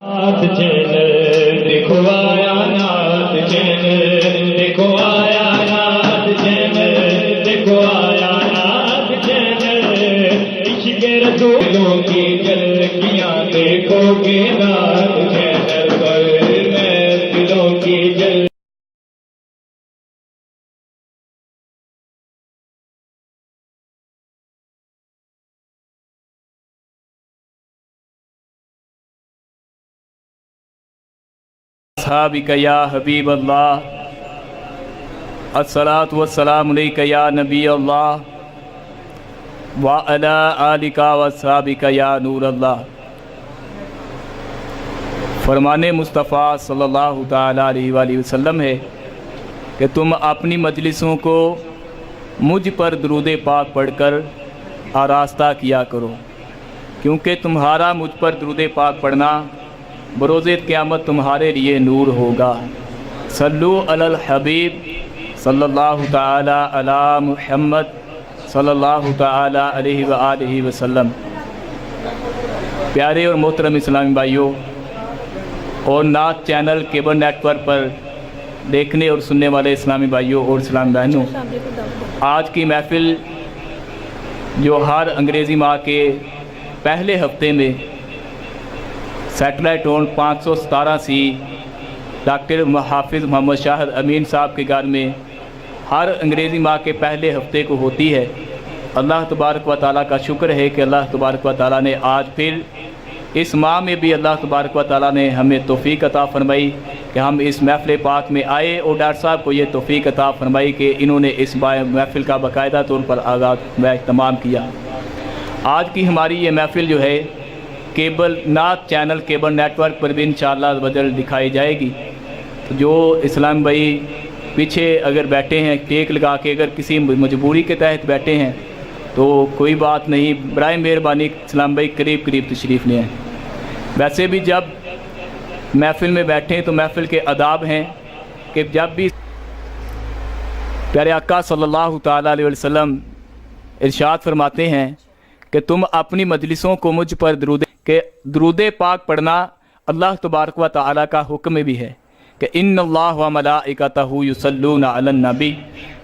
نعت چینل دیکھو آیا نعت چینل دیکھو آیا نعت چینل دیکھو آیا نعت چینل عشق رسولوں کی جھلکیاں دیکھو گے نعت چینل پر محفلوں کی جھلکیاں اصحابک یا حبیب اللہ الصلاۃ والسلام علیک یا نبی اللہ وعلی آلک واصحابک یا نور اللہ۔ فرمان مصطفیٰ صلی اللہ تعالیٰ علیہ وآلہ وسلم ہے کہ تم اپنی مجلسوں کو مجھ پر درود پاک پڑھ کر آراستہ کیا کرو، کیونکہ تمہارا مجھ پر درود پاک پڑھنا بروز قیامت تمہارے لیے نور ہوگا۔ صلو علی الحبیب صلی اللہ تعالی علی محمد صلی اللہ تعالی علیہ وآلہ وسلم۔ پیارے اور محترم اسلامی بھائیوں اور نعت چینل کیبل نیٹ ورک پر دیکھنے اور سننے والے اسلامی بھائیوں اور اسلامی بہنوں، آج کی محفل جو ہر انگریزی ماہ کے پہلے ہفتے میں سیٹلائٹ ٹون 517 سی ڈاکٹر حافظ محمد شاہد امین صاحب کے گھر میں ہر انگریزی ماہ کے پہلے ہفتے کو ہوتی ہے۔ اللہ تبارک و تعالیٰ کا شکر ہے کہ اللہ تبارک و تعالیٰ نے آج پھر اس ماہ میں بھی اللہ تبارک و تعالیٰ نے ہمیں توفیق عطا فرمائی کہ ہم اس محفل پاک میں آئے، اور ڈاکٹر صاحب کو یہ توفیق عطا فرمائی کہ انہوں نے اس محفل کا باقاعدہ طور پر آغاز و اہتمام کیا۔ آج کی ہماری یہ محفل جو ہے کیبل نعت چینل کیبل نیٹ ورک پر بھی انشاءاللہ بدل دکھائی جائے گی۔ جو اسلام بھائی پیچھے اگر بیٹھے ہیں ٹیک لگا کے، اگر کسی مجبوری کے تحت بیٹھے ہیں تو کوئی بات نہیں، برائے مہربانی اسلام بھائی قریب قریب تشریف لے آئیں۔ ویسے بھی جب محفل میں بیٹھیں تو محفل کے آداب ہیں کہ جب بھی پیارے آقا صلی اللہ تعالیٰ علیہ وسلم ارشاد فرماتے ہیں کہ تم اپنی مجلسوں کو مجھ پر درود پاک پڑھنا اللہ تبارک و تعالیٰ کا حکم بھی ہے کہ ان اللہ و ملائکتہ یصلون علی النبی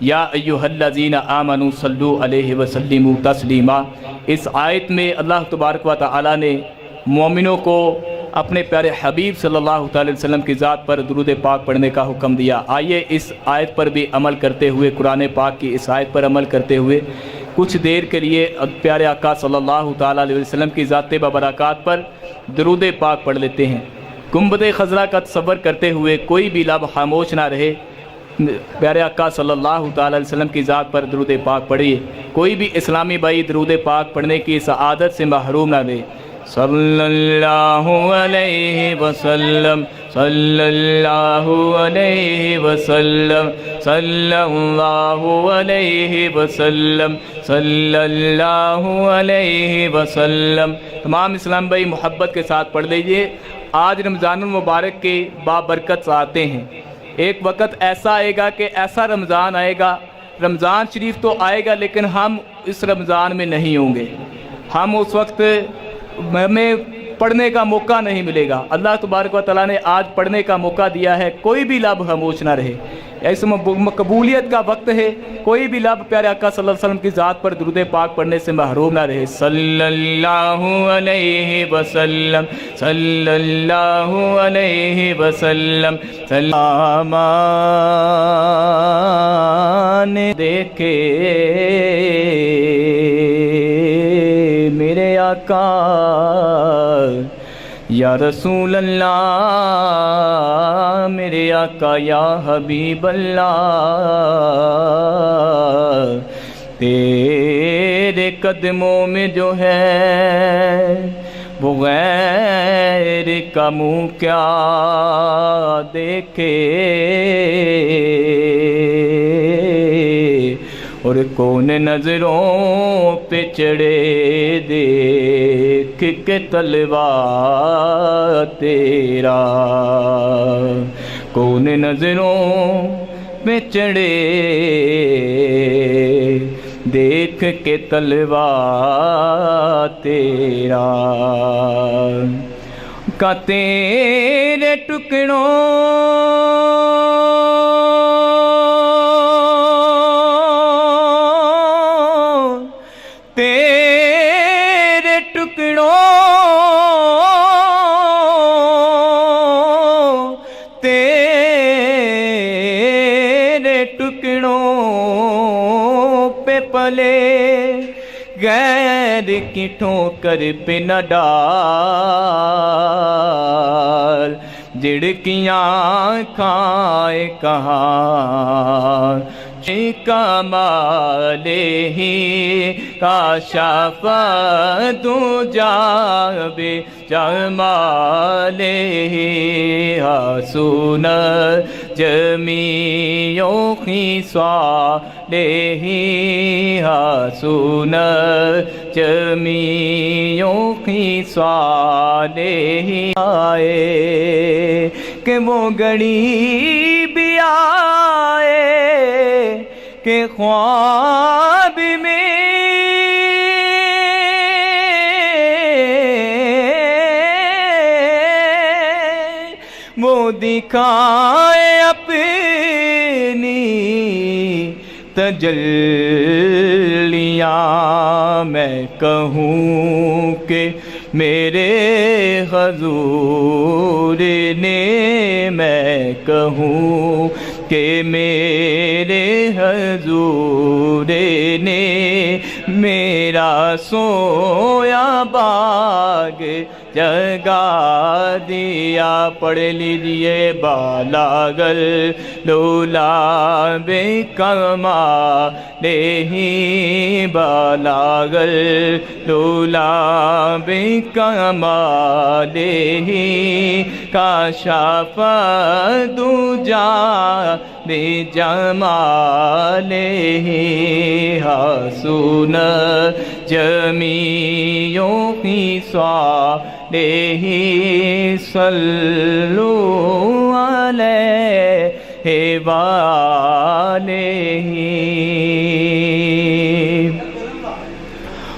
یا ایھا الذین آمنوا صلوا علیہ وسلموا تسلیما۔ اس آیت میں اللہ تبارک و تعالیٰ نے مومنوں کو اپنے پیارے حبیب صلی اللہ تعالی وسلم کی ذات پر درود پاک پڑھنے کا حکم دیا۔ آئیے اس آیت پر بھی عمل کرتے ہوئے، قرآن پاک کی اس آیت پر عمل کرتے ہوئے کچھ دیر کے لیے پیارے آقا صلی اللہ تعالیٰ علیہ وسلم کی ذات ببرکات پر درود پاک پڑھ لیتے ہیں۔ گنبد خضرا کا تصور کرتے ہوئے کوئی بھی لب خاموش نہ رہے، پیارے آقا صلی اللہ تعالیٰ علیہ وسلم کی ذات پر درود پاک پڑھیے۔ کوئی بھی اسلامی بھائی درود پاک پڑھنے کی سعادت سے محروم نہ رہے۔ صلی اللہ علیہ وسلم صلی اللہ علیہ وسلم صلی اللہ علیہ وسلم صلی اللہ علیہ وسلم۔ تمام اسلام بھائی محبت کے ساتھ پڑھ لیجئے۔ آج رمضان المبارک کے بابرکت آتے ہیں۔ ایک وقت ایسا آئے گا کہ ایسا رمضان آئے گا، رمضان شریف تو آئے گا لیکن ہم اس رمضان میں نہیں ہوں گے، ہم اس وقت ہمیں پڑھنے کا موقع نہیں ملے گا۔ اللہ تبارک و تعالیٰ نے آج پڑھنے کا موقع دیا ہے، کوئی بھی لب خاموش نہ رہے۔ اس مقبولیت کا وقت ہے، کوئی بھی لب پیارے آقا صلی اللہ علیہ وسلم کی ذات پر درود پاک پڑھنے سے محروم نہ رہے۔ صلی اللہ علیہ وسلم صلی اللہ علیہ وسلم سلام دیکھے میرے آقا یا رسول اللہ، میرے آقا یا حبیب اللہ، تیرے قدموں میں جو ہے وہ غیر کا منہ کیا دیکھے، اور کون نظروں پہ چڑھے دیکھ کے طلبہ تیرا، کون نظروں پہ چڑھے دیکھ کے طلبہ تیرا، کا تیرے ٹکڑوں پلے غیر کی ٹھوکر پہ نہ ڈال جڑکیاں کھائے کہاں کمال ہی کاشف دو جابے جمال ہی حسن جمیعوں کی صالح حسن جمیعوں کی صالح آئے کہ وہ گھڑی بھی آئے کہ خواب میں وہ دکھائے اپنی تجلیاں میں کہوں کہ میرے حضور نے میں کہوں کہ میرے حضور نے میرا سویا باغ جگا دیا پڑھ لیجئے بالاغل لولا بے کمال ہی بالاغل لولا بے کمال ہی کاشف دجا بے جمال ہی حسن جمیعوں کی صالح صلو علیہ وآلہ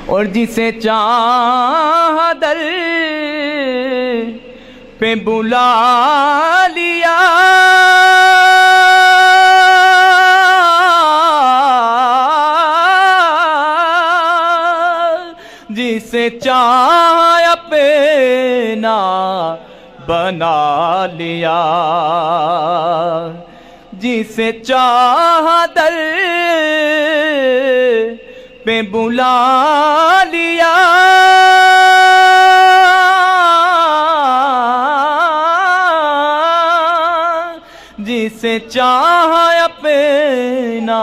اور جسے چاہ در پہ بلا لیا جسے چاہ اپنا بنا لیا جسے چاہ در پہ بلا لیا جسے چاہ اپنا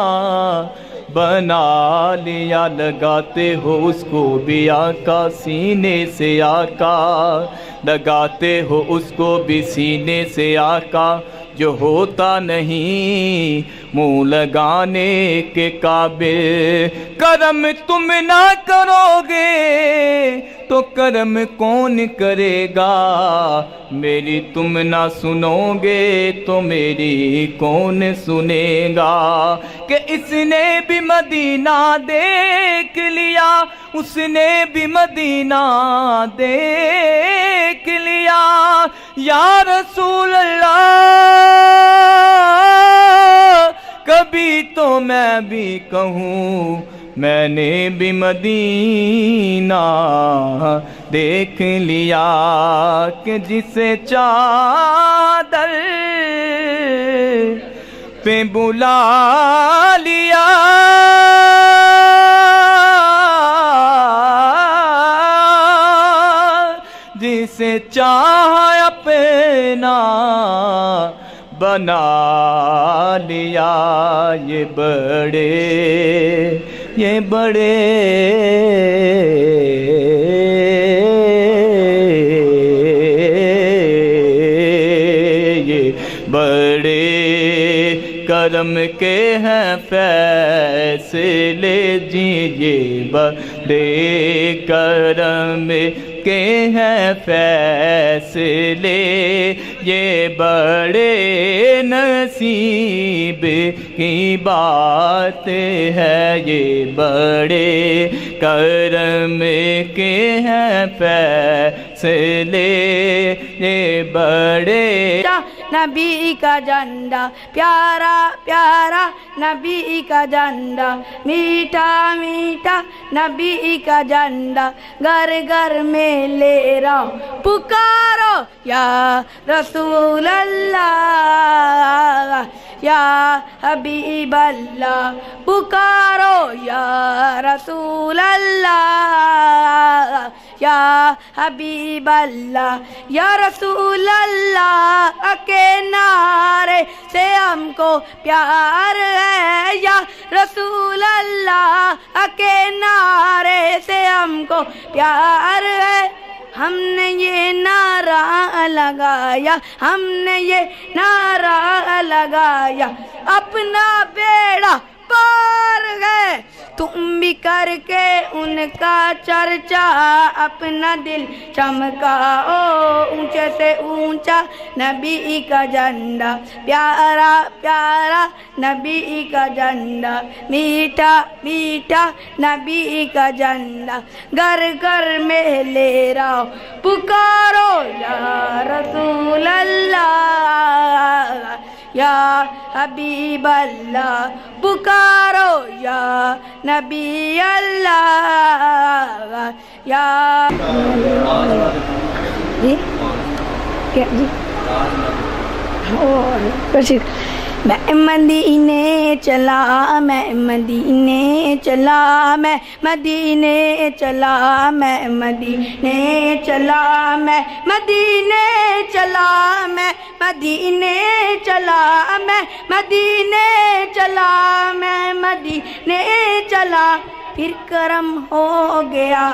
بنا لیا لگاتے ہو اس کو بھی آقا سینے سے آقا لگاتے ہو اس کو بھی سینے سے آقا جو ہوتا نہیں منہ لگانے کے قابل کرم تم نہ کرو گے تو کرم کون کرے گا میری تم نہ سنو گے تو میری کون سنے گا کہ اس نے بھی مدینہ دیکھ لیا اس نے بھی مدینہ دیکھ لیا یا رسول اللہ کبھی تو میں بھی کہوں میں نے بھی مدینہ دیکھ لیا کہ جسے چادر پہ بلا لیا جسے چاہ اپنا بنا لیا یہ بڑے کرم کے ہیں فیصلے جی یہ بڑے کرم کے ہیں فیصلے یہ بڑے نصیب کی بات ہے یہ بڑے کرم کے ہیں فیصلے سے لے بڑے نبی کا جھنڈا پیارا پیارا نبی کا جھنڈا میٹھا میٹھا نبی کا جھنڈا گھر گھر میں لے رہا ہوں پکارو یا رسول اللہ یا حبیب اللہ پکارو یا رسول اللہ یا حبیب اللہ یا رسول اللہ کے نعرے سے ہم کو پیار ہے یا رسول اللہ کے نعرے سے ہم کو پیار ہے ہم نے یہ نعرہ لگایا ہم نے یہ نعرہ لگایا اپنا بیڑا پار ہے تم بھی کر کے ان کا چرچا اپنا دل چمکاؤ اونچے سے اونچا نبی کا جھنڈا پیارا پیارا نبی کا جھنڈا میٹھا میٹھا نبی کا جھنڈا گھر گھر میں لے رہا پکارو یا رسول اللہ یا حبیب اللہ پکارو یا نبی اللہ یا جی کیا جی میں مدینے چلا میں مدینے چلا میں مدینے چلا میں مدینے چلا میں مدینے چلا میں مدینے چلا میں مدینے چلا میں مدینے چلا پھر کرم ہو گیا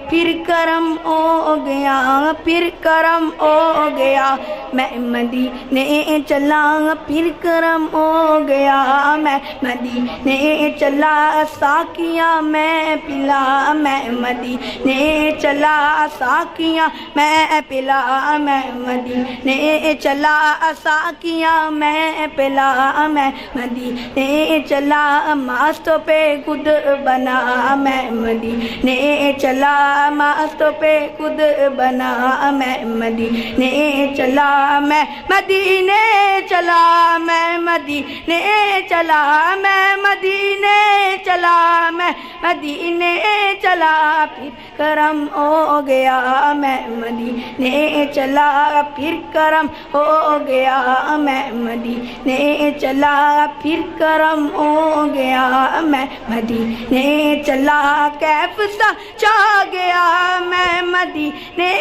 پھر کرم ہو گیا پھر کرم ہو گیا میں مدینے چلا پھر کرم ہو گیا میں مدینے چلا ساقیاں میں پلا میں مدینے چلا ساقیاں میں پلا میں مدینے چلا ساقیاں میں پلا میں مدینے چلا ماستوں پہ خود بنا میں مدینے چلا ماستوں پہ خود بنا میں مدینے چلا میں مدینے چلا میں مدینے چلا میں مدینے چلا میں مدینے چلا پھر کرم ہو گیا میں مدینے چلا پھر کرم ہو گیا میں مدینے چلا پھر کرم ہو گیا میں مدینے چلا کیف سا چاہ گیا میں مدینے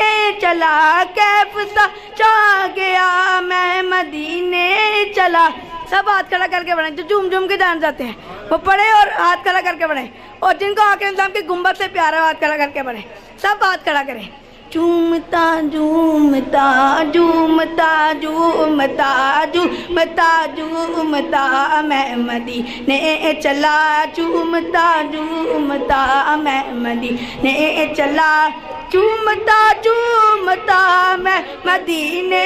چلا کیف سا چاہ گیا میں مدینے چلا سب ہاتھ کھڑا کر کے پڑھیں جو جھوم جھوم کے جان جاتے ہیں وہ پڑھیں اور ہاتھ کھڑا کر کے پڑھیں اور جن کو آخر نظام کے گنبد سے پیارا ہاتھ کھڑا کر کے پڑھیں سب ہاتھ کھڑا کریں جھومتا جھومتا جھومتا جھومتا جھومتا جھومتا میں مدینے چلا جھومتا جھومتا میں مدینے چلا جھومتا جھومتا میں مدینے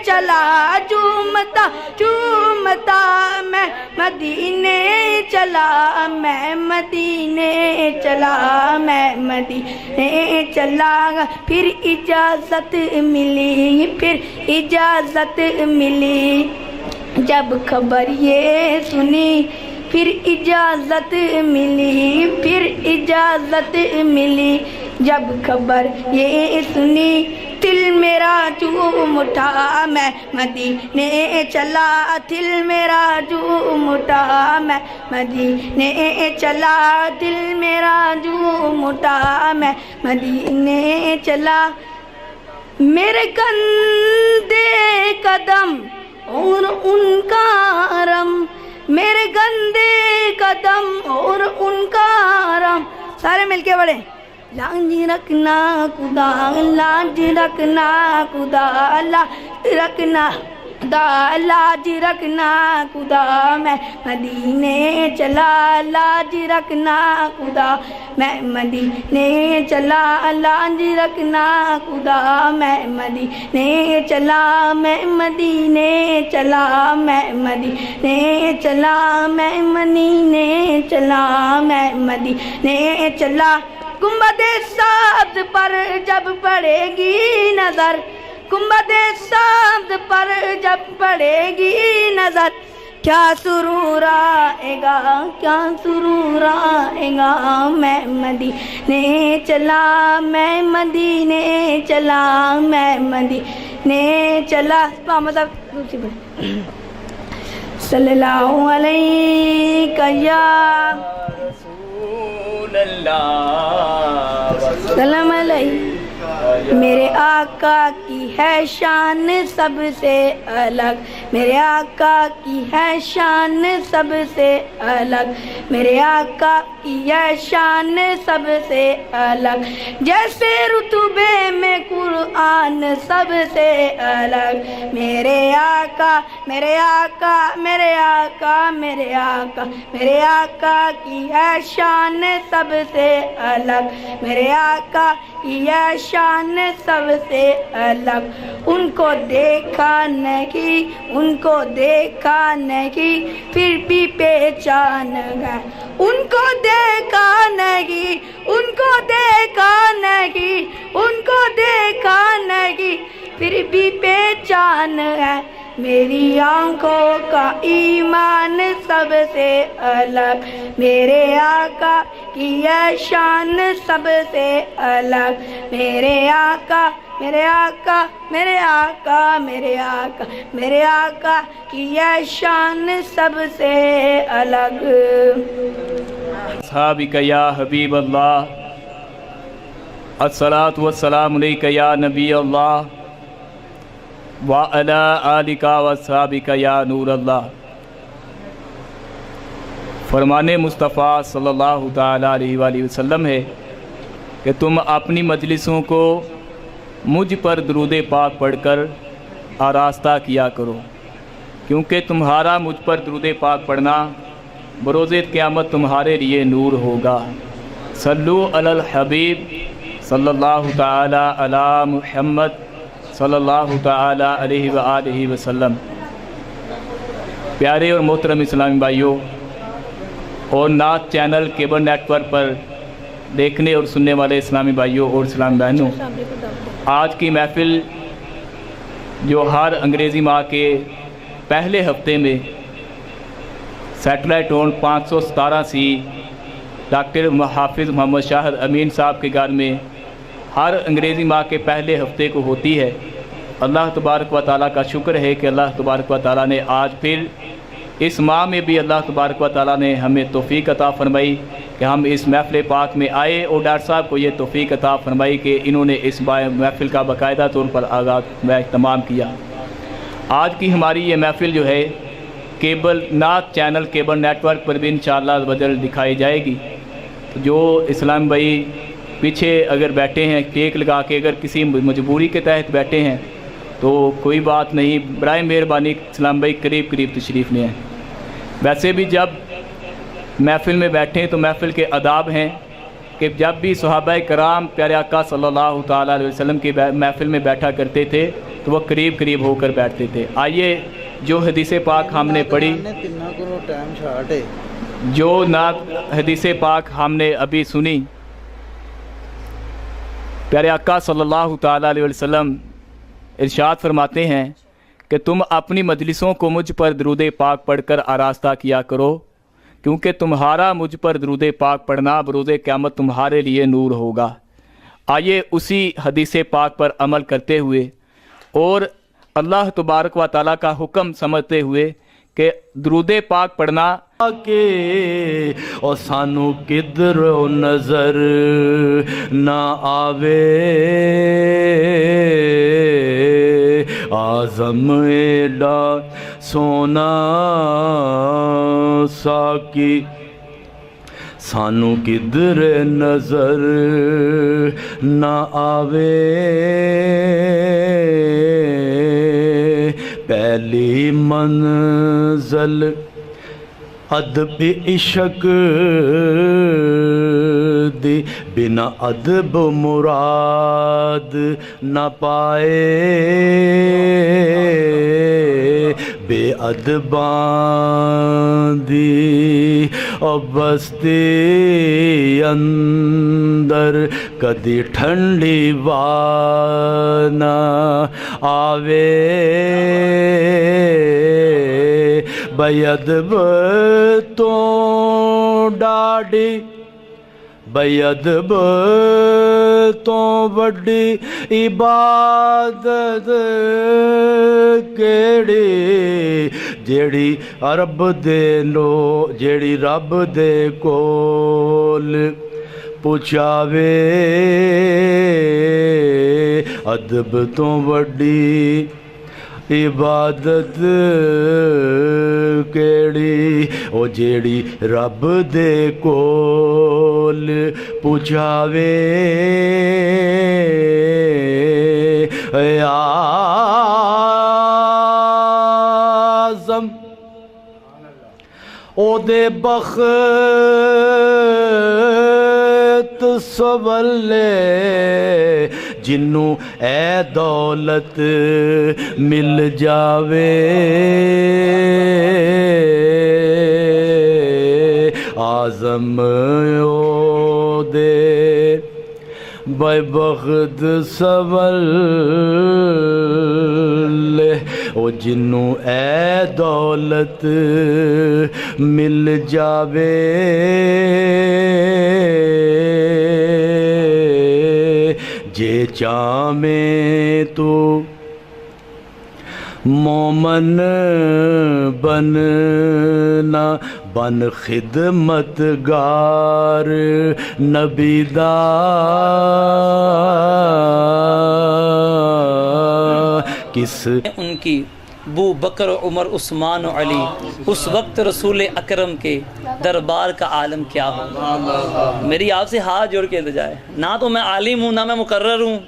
چلا جھومتا جھومتا میں مدینے چلا میں مدینے چلا میں مدینے چلا پھر اجازت ملی پھر اجازت ملی جب خبر یہ سنی پھر اجازت ملی پھر اجازت ملی جب خبر یہ سنی دل میرا جھوم اٹھا میں مدینے چلا دل میرا جھوم اٹھا میں مدینے چلا دل میرا جھوم اٹھا میں مدینے چلا میرے گندے قدم اور ان کا رم میرے گندے قدم اور ان کا رم سارے مل کے پڑھیں لاج رکھنا خدا لاج رکھنا خدا لاج رکھنا خدا لاج رکھنا خدا میں مدینے چلا لاج رکھنا خدا میں مدینے چلا لاج رکھنا خدا میں مدینے چلا میں مدینے چلا میں مدینے چلا میں مدینے چلا میں مدینے چلا گنبد سبز پر جب پڑے گی نظر، گنبد سبز پر جب پڑے گی نظر، کیا سرور آئے گا، کیا سرور آئے گا، میں مدینے چلا، میں مدینے چلا، میں مدینے چلا۔ صلی اللہ علیہ یا رسول اللہ سلام علیہ، میرے آقا کی ہے شان سب سے الگ، میرے آقا کی ہے شان سب سے الگ، میرے آقا کی ہے شان سب سے الگ، جیسے رتبے میں قرآن سب سے الگ، میرے آقا میرے آقا میرے آقا میرے آقا میرے آقا کی ہے شان سب سے الگ، میرے آقا کی ہے شان سب سے الگ، ان کو دیکھا نہیں، ان کو دیکھا نہیں، پھر بھی پہچان گئے، ان کو دیکھا نہیں، ان کو دیکھا نہیں، ان کو دیکھا نہیں، پھر بھی پہچان ہے، میری آنکھوں کا ایمان سب سے الگ، میرے آقا کی یہ شان سب سے الگ، میرے آقا میرے آقا میرے آقا میرے آقا میرے آقا کی یہ شان سب سے الگ۔ اصحابک یا حبیب اللہ، الصلاۃ والسلام علیک یا نبی اللہ، وعلی آلک واصحابک یا نور اللہ۔ فرمان مصطفیٰ صلی اللہ تعالیٰ علیہ وآلہ وسلم ہے کہ تم اپنی مجلسوں کو مجھ پر درود پاک پڑھ کر آراستہ کیا کرو، کیونکہ تمہارا مجھ پر درود پاک پڑھنا بروز قیامت تمہارے لیے نور ہوگا۔ صلو علی الحبیب صلی اللہ تعالیٰ علی محمد صلی اللہ تعالیٰ علیہ وآلہ وسلم۔ پیارے اور محترم اسلامی بھائیوں اور نعت چینل کیبل نیٹ ورک پر دیکھنے اور سننے والے اسلامی بھائیوں اور اسلامی بہنوں، آج کی محفل جو ہر انگریزی ماہ کے پہلے ہفتے میں سیٹلائٹ اون 517 ڈاکٹر حافظ محمد شاہد امین صاحب کے گھر میں ہر انگریزی ماہ کے پہلے ہفتے کو ہوتی ہے۔ اللہ تبارک و تعالیٰ کا شکر ہے کہ اللہ تبارک و تعالیٰ نے آج پھر اس ماہ میں بھی اللہ تبارک و تعالیٰ نے ہمیں توفیق عطا فرمائی کہ ہم اس محفل پاک میں آئے، اور ڈاکٹر صاحب کو یہ توفیق عطا فرمائی کہ انہوں نے اس محفل کا باقاعدہ طور پر آغاز و اہتمام کیا۔ آج کی ہماری یہ محفل جو ہے کیبل نعت چینل کیبل نیٹ ورک پر بھی انشاءاللہ بدل دکھائی جائے گی۔ جو اسلام بھائی پیچھے اگر بیٹھے ہیں کیک لگا کے، اگر کسی مجبوری کے تحت بیٹھے ہیں تو کوئی بات نہیں، برائے مہربانی اسلام بھائی قریب قریب تشریف لے آئیں۔ ویسے بھی جب محفل میں بیٹھیں تو محفل کے آداب ہیں کہ جب بھی صحابہ کرام پیارے آقا صلی اللہ تعالیٰ علیہ وسلم کی محفل میں بیٹھا کرتے تھے تو وہ قریب قریب ہو کر بیٹھتے تھے۔ آئیے جو حدیث پاک ہم نے پڑھی، جو حدیث پاک ہم نے ابھی سنی، پیارے آقا صلی اللہ تعالیٰ علیہ وسلم ارشاد فرماتے ہیں کہ تم اپنی مجلسوں کو مجھ پر درود پاک پڑھ کر آراستہ کیا کرو، کیونکہ تمہارا مجھ پر درود پاک پڑھنا بروز قیامت تمہارے لیے نور ہوگا۔ آئیے اسی حدیث پاک پر عمل کرتے ہوئے اور اللہ تبارک و تعالیٰ کا حکم سمجھتے ہوئے کہ درود پاک پڑھنا کے اور سانو کدھر نظر نہ آوے، آزم ایڈا سونا ساکی سانو کدھر نظر نہ آوے، پہلی منزل ادب عشق دی، بنا ادب مراد نہ پائے، بے ادباں دی او بستی اندر کدی ٹھنڈی وانا آوے بیدب تو ڈاڈی بیدب تو وڈی عبادت کیڑی جیڑی جیڑی رب دے کول پچھاوے ادب تو وڈی عبادت کیڑی او جیڑی رب دے کول پچھاوے اعظم او دے بخت سولے جنوں اے دولت مل جاوے اعظم او دے بے بخت سولے او جنوں اے دولت مل جاوے جے چاہے تو مومن بننا بن خدمتگار نبی دا کس ان کی ابو بکر عمر عثمان و علی اس وقت رسول اکرم کے دربار کا عالم کیا ہو. میری آپ سے ہاتھ جوڑ کے التجا ہے، نہ تو میں عالم ہوں، نہ میں مقرر ہوں،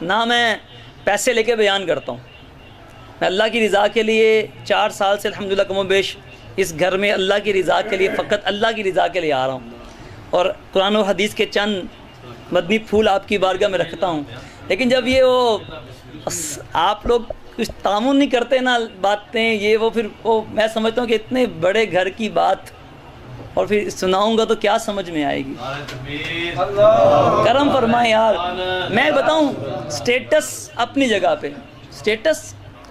نہ میں پیسے لے کے بیان کرتا ہوں. میں اللہ کی رضا کے لیے 4 سال سے الحمدللہ کم و بیش اس گھر میں اللہ کی رضا کے لیے، فقط اللہ کی رضا کے لیے آ رہا ہوں، اور قرآن و حدیث کے چند مدنی پھول آپ کی بارگاہ میں رکھتا ہوں. لیکن جب یہ وہ آپ لوگ کچھ تعاون نہیں کرتے نا، باتیں یہ وہ، پھر وہ میں سمجھتا ہوں کہ اتنے بڑے گھر کی بات اور پھر سناؤں گا تو کیا سمجھ میں آئے گی. کرم فرمائیں یار. میں بتاؤں، سٹیٹس اپنی جگہ پہ، سٹیٹس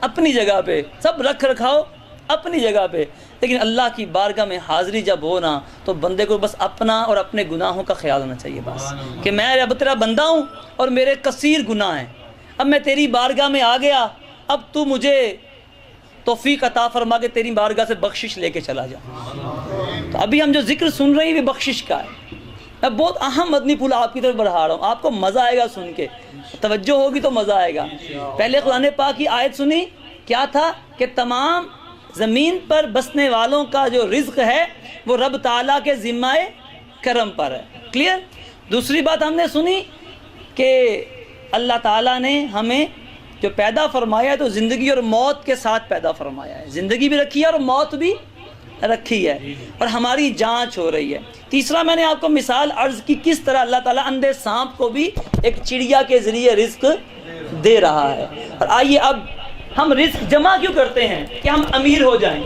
اپنی جگہ پہ، سب رکھ رکھاؤ اپنی جگہ پہ، لیکن اللہ کی بارگاہ میں حاضری جب ہو نا تو بندے کو بس اپنا اور اپنے گناہوں کا خیال ہونا چاہیے. بس کہ میں رب تیرا بندہ ہوں اور میرے کثیر گناہ ہیں، اب میں تیری بارگاہ میں آ گیا، اب تو مجھے توفیق عطا فرما کے تیری بارگاہ سے بخشش لے کے چلا جا. تو ابھی ہم جو ذکر سن رہے ہیں وہ بخشش کا ہے. میں بہت اہم مدنی پھول آپ کی طرف بڑھا رہا ہوں، آپ کو مزہ آئے گا سن کے، توجہ ہوگی تو مزہ آئے گا. پہلے قرآن پاک کی آیت سنی، کیا تھا کہ تمام زمین پر بسنے والوں کا جو رزق ہے وہ رب تعالیٰ کے ذمہ کرم پر ہے. کلیئر. دوسری بات ہم نے سنی کہ اللہ تعالیٰ نے ہمیں جو پیدا فرمایا ہے تو زندگی اور موت کے ساتھ پیدا فرمایا ہے، زندگی بھی رکھی ہے اور موت بھی رکھی ہے، اور ہماری جانچ ہو رہی ہے. تیسرا میں نے آپ کو مثال عرض کی کس طرح اللہ تعالیٰ اندھے سانپ کو بھی ایک چڑیا کے ذریعے رزق دے رہا ہے. اور آئیے اب ہم رزق جمع کیوں کرتے ہیں؟ کہ ہم امیر ہو جائیں.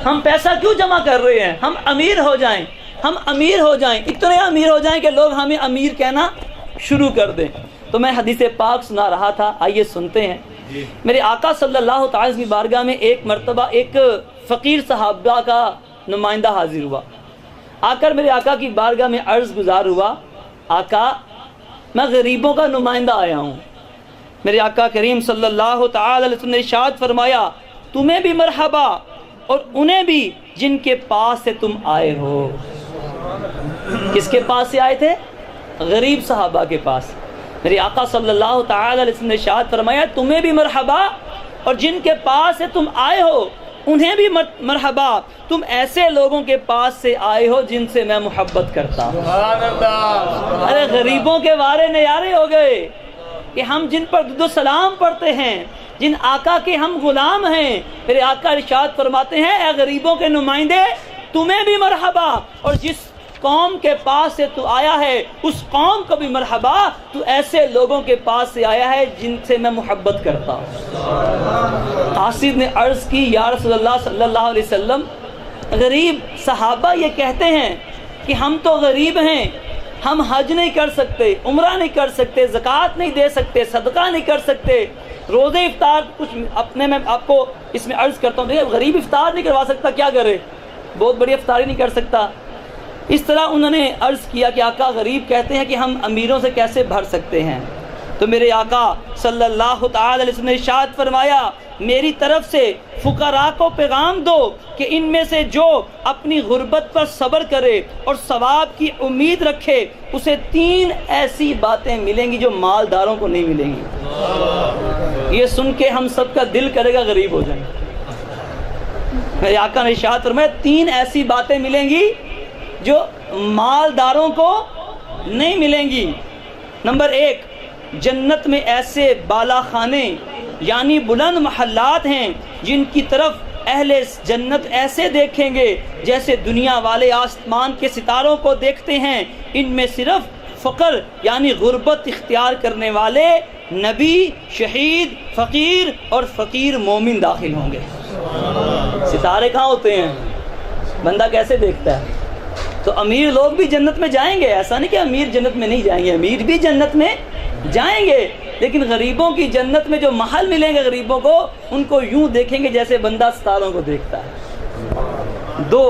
ہم پیسہ کیوں جمع کر رہے ہیں؟ ہم امیر ہو جائیں، ہم امیر ہو جائیں، اتنے امیر ہو جائیں کہ لوگ ہمیں امیر کہنا شروع کر دیں. تو میں حدیث پاک سنا رہا تھا، آئیے سنتے ہیں. میرے آقا صلی اللہ تعالی کی بارگاہ میں ایک مرتبہ ایک فقیر صحابہ کا نمائندہ حاضر ہوا، آ کر میرے آقا کی بارگاہ میں عرض گزار ہوا، آقا میں غریبوں کا نمائندہ آیا ہوں. میرے آقا کریم صلی اللہ تعالی علیہ وسلم نے ارشاد فرمایا، تمہیں بھی مرحبا اور انہیں بھی جن کے پاس سے تم آئے ہو. کس کے پاس سے آئے تھے؟ غریب صحابہ کے پاس. میرے آقا صلی اللہ تعالی علیہ وسلم نے ارشاد فرمایا، تمہیں بھی مرحبا اور جن کے پاس سے تم آئے ہو انہیں بھی مرحبا، تم ایسے لوگوں کے پاس سے آئے ہو جن سے میں محبت کرتا ہوں. ارے غریبوں کے وارے نیارے ہو گئے کہ ہم جن پر درود و سلام پڑھتے ہیں، جن آقا کے ہم غلام ہیں. میرے آقا ارشاد فرماتے ہیں، اے غریبوں کے نمائندے تمہیں بھی مرحبا، اور جس قوم کے پاس سے تو آیا ہے اس قوم کو بھی مرحبا، تو ایسے لوگوں کے پاس سے آیا ہے جن سے میں محبت کرتا ہوں. قاصد نے عرض کی، یا رسول اللہ صلی اللہ علیہ وسلم، غریب صحابہ یہ کہتے ہیں کہ ہم تو غریب ہیں، ہم حج نہیں کر سکتے، عمرہ نہیں کر سکتے، زکوٰۃ نہیں دے سکتے، صدقہ نہیں کر سکتے، روزے افطار کچھ اپنے میں آپ کو اس میں عرض کرتا ہوں، دیکھیں غریب افطار نہیں کروا سکتا کیا کرے، بہت بڑی افطاری نہیں کر سکتا۔ اس طرح انہوں نے عرض کیا کہ آقا غریب کہتے ہیں کہ ہم امیروں سے کیسے بھر سکتے ہیں؟ تو میرے آقا صلی اللہ تعالی علیہ وسلم نے ارشاد فرمایا میری طرف سے فقراء کو پیغام دو کہ ان میں سے جو اپنی غربت پر صبر کرے اور ثواب کی امید رکھے اسے 3 ایسی باتیں ملیں گی جو مالداروں کو نہیں ملیں گی۔ یہ سن کے ہم سب کا دل کرے گا غریب ہو جائیں۔ میرے آقا نے ارشاد فرمایا 3 ایسی باتیں ملیں گی جو مالداروں کو نہیں ملیں گی۔ نمبر 1، جنت میں ایسے بالا خانے یعنی بلند محلات ہیں جن کی طرف اہل جنت ایسے دیکھیں گے جیسے دنیا والے آسمان کے ستاروں کو دیکھتے ہیں۔ ان میں صرف فقر یعنی غربت اختیار کرنے والے نبی، شہید، فقیر اور فقیر مومن داخل ہوں گے۔ ستارے کہاں ہوتے ہیں؟ بندہ کیسے دیکھتا ہے؟ تو امیر لوگ بھی جنت میں جائیں گے، ایسا نہیں کہ امیر جنت میں نہیں جائیں گے، امیر بھی جنت میں جائیں گے، لیکن غریبوں کی جنت میں جو محل ملیں گے غریبوں کو، ان کو یوں دیکھیں گے جیسے بندہ ستاروں کو دیکھتا ہے۔ 2،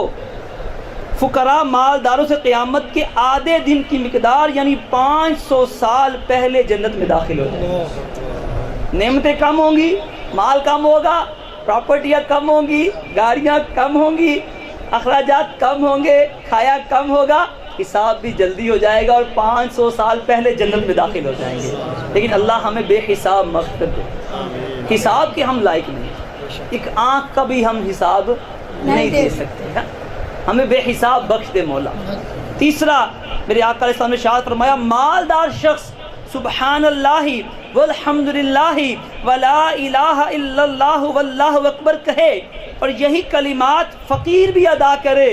فقراء مالداروں سے قیامت کے آدھے دن کی مقدار یعنی 500 سال پہلے جنت میں داخل ہو جائیں گے۔ نعمتیں کم ہوں گی، مال کم ہوگا، پراپرٹیاں کم ہوں گی، گاڑیاں کم ہوں گی، اخراجات کم ہوں گے، کھایا کم ہوگا، حساب بھی جلدی ہو جائے گا اور 500 سال پہلے جنت میں داخل ہو جائیں گے۔ لیکن اللہ ہمیں بے حساب مغفرت دے، حساب کے ہم لائق نہیں، ایک آنکھ کا بھی ہم حساب نہیں دے سکتے، ہمیں بے حساب بخش دے مولا۔ 3، میرے آقا علیہ السلام نے ارشاد فرمایا مالدار شخص سبحان اللہ والحمد للہ ولا الہ الا اللہ واللہ اکبر کہے اور یہی کلمات فقیر بھی ادا کرے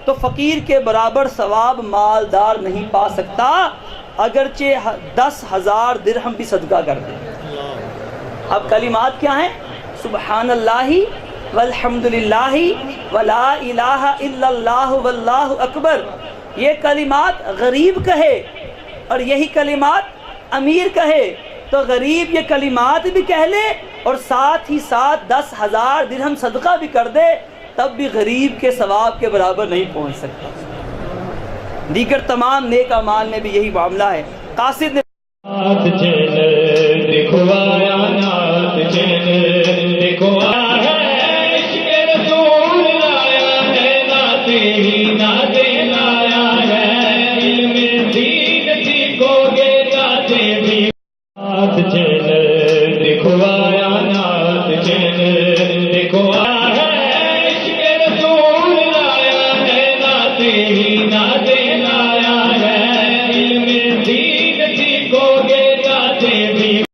تو فقیر کے برابر ثواب مالدار نہیں پا سکتا اگرچہ 10,000 درہم بھی صدقہ کر دے۔ اب کلمات کیا ہیں؟ سبحان اللہ والحمد للہ ولا الہ الا اللہ واللہ اکبر۔ یہ کلمات غریب کہے اور یہی کلمات امیر کہے تو غریب یہ کلمات بھی کہہ لے اور ساتھ ہی ساتھ 10,000 درہم صدقہ بھی کر دے تب بھی غریب کے ثواب کے برابر نہیں پہنچ سکتا۔ دیگر تمام نیک اعمال میں بھی یہی معاملہ ہے۔ قاصد نے کو گے